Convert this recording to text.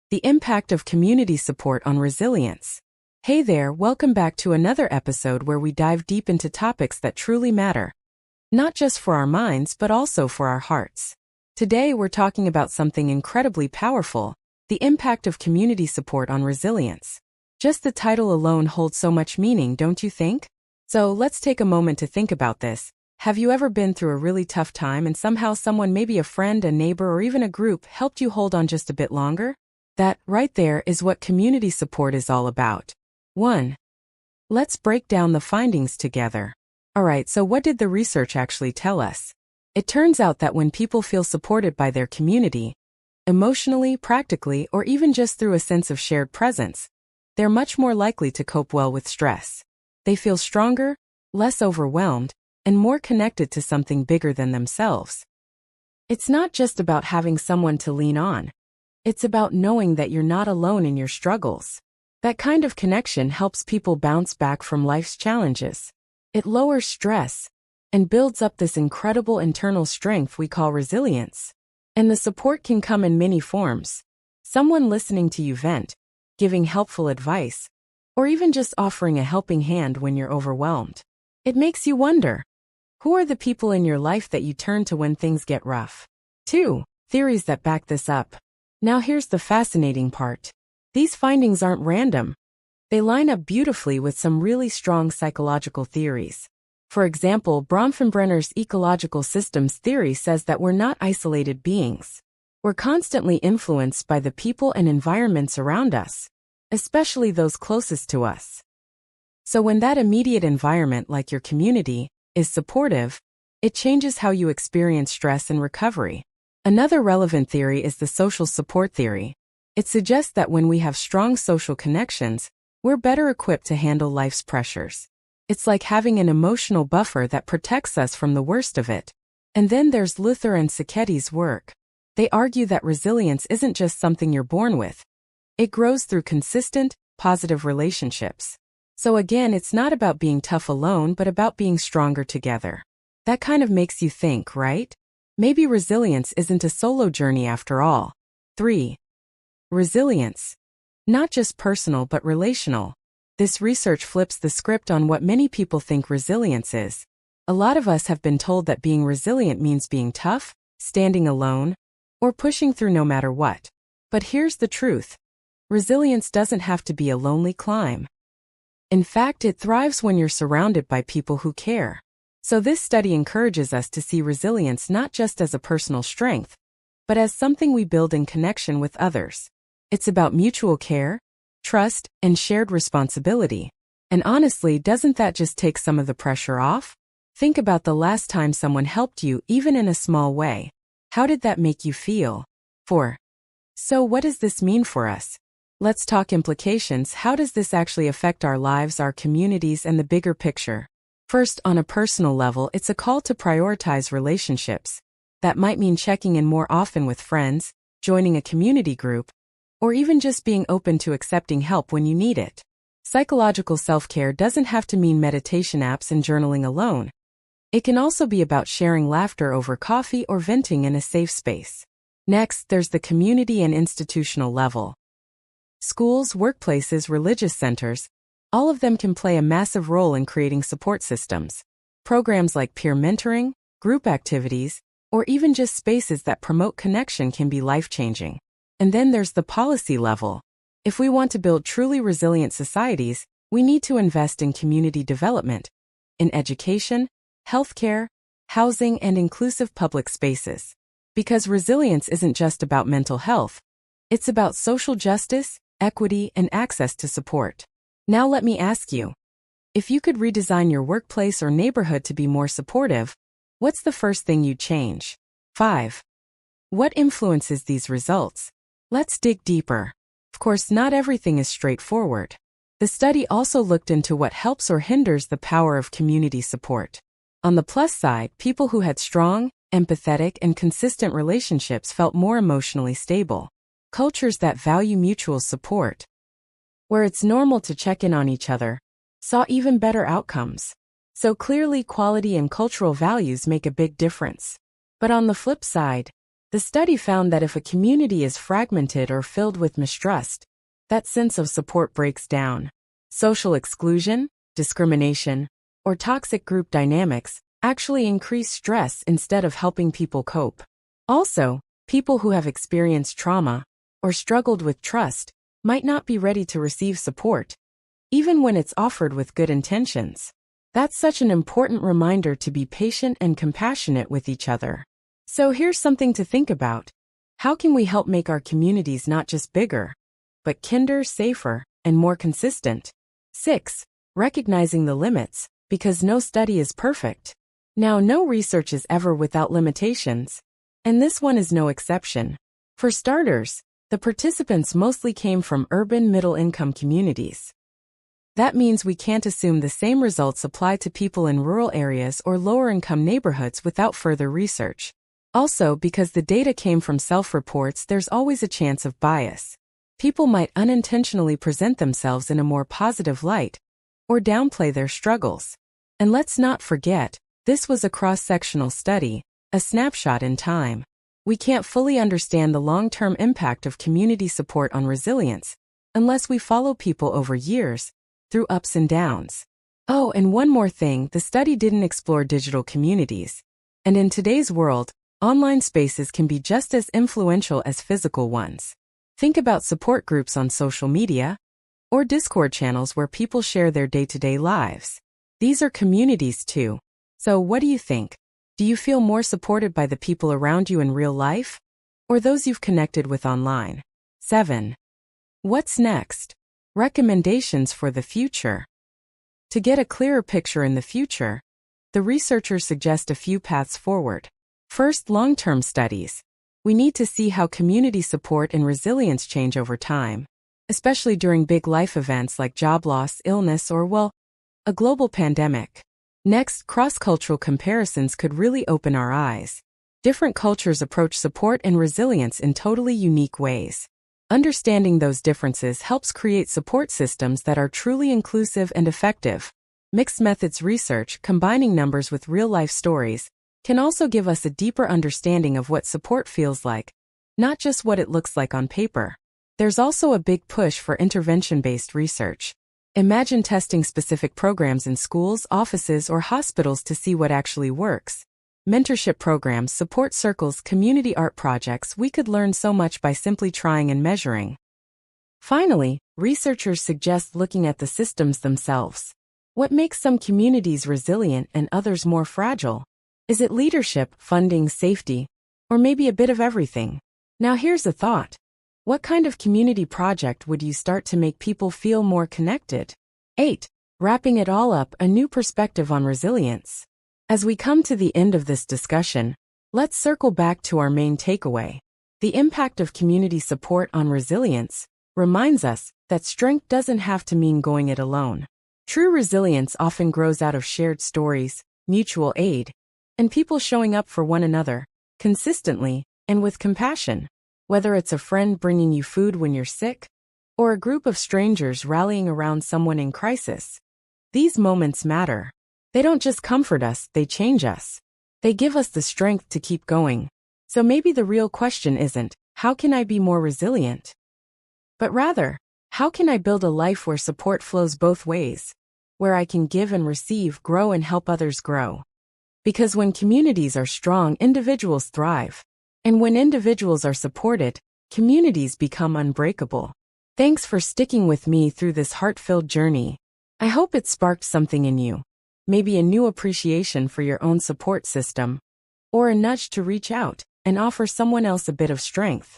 The impact of community support on resilience. Hey there, welcome back to another episode where we dive deep into topics that truly matter. Not just for our minds, but also for our hearts. Today we're talking about something incredibly powerful, the impact of community support on resilience. Just the title alone holds so much meaning, don't you think? So let's take a moment to think about this. Have you ever been through a really tough time and somehow someone, maybe a friend, a neighbor, or even a group, helped you hold on just a bit longer? That, right there, is what community support is all about. 1. Let's break down the findings together. Alright, so what did the research actually tell us? It turns out that when people feel supported by their community, emotionally, practically, or even just through a sense of shared presence, they're much more likely to cope well with stress. They feel stronger, less overwhelmed, and more connected to something bigger than themselves. It's not just about having someone to lean on. It's about knowing that you're not alone in your struggles. That kind of connection helps people bounce back from life's challenges. It lowers stress and builds up this incredible internal strength we call resilience. And the support can come in many forms. Someone listening to you vent, giving helpful advice, or even just offering a helping hand when you're overwhelmed. It makes you wonder, who are the people in your life that you turn to when things get rough? 2. Theories that back this up. Now here's the fascinating part. These findings aren't random. They line up beautifully with some really strong psychological theories. For example, Bronfenbrenner's ecological systems theory says that we're not isolated beings. We're constantly influenced by the people and environments around us, especially those closest to us. So when that immediate environment, like your community, is supportive, it changes how you experience stress and recovery. Another relevant theory is the social support theory. It suggests that when we have strong social connections, we're better equipped to handle life's pressures. It's like having an emotional buffer that protects us from the worst of it. And then there's Luther and Sacchetti's work. They argue that resilience isn't just something you're born with. It grows through consistent, positive relationships. So again, it's not about being tough alone, but about being stronger together. That kind of makes you think, right? Maybe resilience isn't a solo journey after all. 3. Resilience. Not just personal but relational. This research flips the script on what many people think resilience is. A lot of us have been told that being resilient means being tough, standing alone, or pushing through no matter what. But here's the truth. Resilience doesn't have to be a lonely climb. In fact, it thrives when you're surrounded by people who care. So this study encourages us to see resilience not just as a personal strength, but as something we build in connection with others. It's about mutual care, trust, and shared responsibility. And honestly, doesn't that just take some of the pressure off? Think about the last time someone helped you, even in a small way. How did that make you feel? 4. So what does this mean for us? Let's talk implications. How does this actually affect our lives, our communities, and the bigger picture? First, on a personal level, it's a call to prioritize relationships. That might mean checking in more often with friends, joining a community group, or even just being open to accepting help when you need it. Psychological self-care doesn't have to mean meditation apps and journaling alone. It can also be about sharing laughter over coffee or venting in a safe space. Next, there's the community and institutional level. Schools, workplaces, religious centers, all of them can play a massive role in creating support systems. Programs like peer mentoring, group activities, or even just spaces that promote connection can be life-changing. And then there's the policy level. If we want to build truly resilient societies, we need to invest in community development, in education, healthcare, housing, and inclusive public spaces. Because resilience isn't just about mental health. It's about social justice, equity, and access to support. Now let me ask you, if you could redesign your workplace or neighborhood to be more supportive, what's the first thing you'd change? 5. What influences these results? Let's dig deeper. Of course, not everything is straightforward. The study also looked into what helps or hinders the power of community support. On the plus side, people who had strong, empathetic, and consistent relationships felt more emotionally stable. Cultures that value mutual support, where it's normal to check in on each other, saw even better outcomes. So clearly, quality and cultural values make a big difference. But on the flip side, The study found that if a community is fragmented or filled with mistrust, that sense of support breaks down. Social exclusion, discrimination, or toxic group dynamics actually increase stress instead of helping people cope. Also, people who have experienced trauma or struggled with trust might not be ready to receive support, even when it's offered with good intentions. That's such an important reminder to be patient and compassionate with each other. So here's something to think about. How can we help make our communities not just bigger, but kinder, safer, and more consistent? 6. Recognizing the limits, because no study is perfect. Now, no research is ever without limitations, and this one is no exception. For starters, the participants mostly came from urban middle-income communities. That means we can't assume the same results apply to people in rural areas or lower-income neighborhoods without further research. Also, because the data came from self-reports, there's always a chance of bias. People might unintentionally present themselves in a more positive light, or downplay their struggles. And let's not forget, this was a cross-sectional study, a snapshot in time. We can't fully understand the long-term impact of community support on resilience unless we follow people over years, through ups and downs. Oh, and one more thing, the study didn't explore digital communities. And in today's world, online spaces can be just as influential as physical ones. Think about support groups on social media, or Discord channels where people share their day-to-day lives. These are communities too. So what do you think? Do you feel more supported by the people around you in real life, or those you've connected with online? 7. What's next? Recommendations for the future. To get a clearer picture in the future, the researchers suggest a few paths forward. First, long-term studies. We need to see how community support and resilience change over time, especially during big life events like job loss, illness, or, well, a global pandemic. Next, cross-cultural comparisons could really open our eyes. Different cultures approach support and resilience in totally unique ways. Understanding those differences helps create support systems that are truly inclusive and effective. Mixed methods research, combining numbers with real-life stories, can also give us a deeper understanding of what support feels like, not just what it looks like on paper. There's also a big push for intervention-based research. Imagine testing specific programs in schools, offices, or hospitals to see what actually works. Mentorship programs, support circles, community art projects, we could learn so much by simply trying and measuring. Finally, researchers suggest looking at the systems themselves. What makes some communities resilient and others more fragile? Is it leadership, funding, safety, or maybe a bit of everything? Now here's a thought. What kind of community project would you start to make people feel more connected? 8. Wrapping it all up, a new perspective on resilience. As we come to the end of this discussion, let's circle back to our main takeaway. The impact of community support on resilience reminds us that strength doesn't have to mean going it alone. True resilience often grows out of shared stories, mutual aid, and people showing up for one another, consistently, and with compassion. Whether it's a friend bringing you food when you're sick, or a group of strangers rallying around someone in crisis, these moments matter. They don't just comfort us, they change us. They give us the strength to keep going. So maybe the real question isn't, how can I be more resilient? But rather, how can I build a life where support flows both ways? Where I can give and receive, grow and help others grow. Because when communities are strong, individuals thrive. And when individuals are supported, communities become unbreakable. Thanks for sticking with me through this heart-filled journey. I hope it sparked something in you. Maybe a new appreciation for your own support system, or a nudge to reach out and offer someone else a bit of strength.